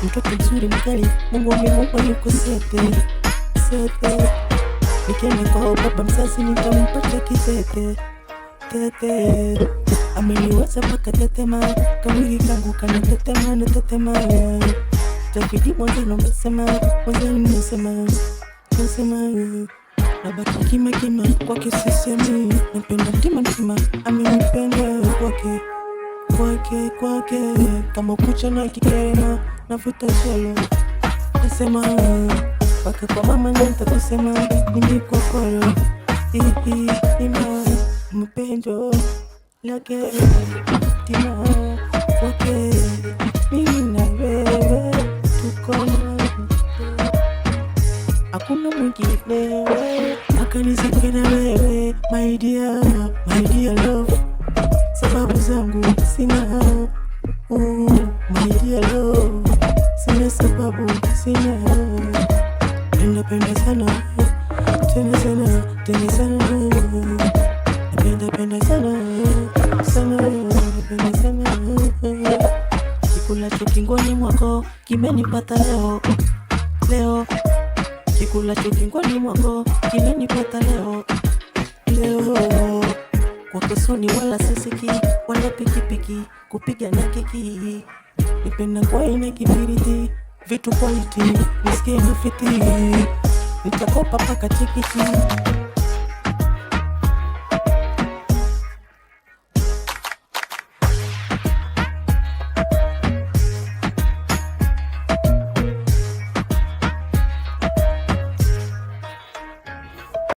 Mtoto mzuri mkali, Mungu amemupa yuko sete. Nikienda kwa baba mzazi nitampata kitete. Ameniweza paka tetema, kamwili kangu kanatetema. Tabidi mwanzano mesema nabaki kima kwake sisemi. Napenda mtima amenipenda kwake kama kucha na kikerema navuta shelo. Nasema paka kwa mama nitakusema mimi kwa koro ima mpendo lake tima kwake mimi na wewe tuko hakuna mwingine akanizike na wewe my dear love. Sababu zangu sina my dear love, sina sababu sina. Napenda sana tena sana napenda sana kikula chokingoni mwako kimenipata leo kikula chokingoni mwako kimenipata leo kwa kusoni wala sisiki wala pikipiki kupiga na kiki. Nipenda kwa ine kibiriti vitu quality nisikie mafiti nitakopa paka tikiti.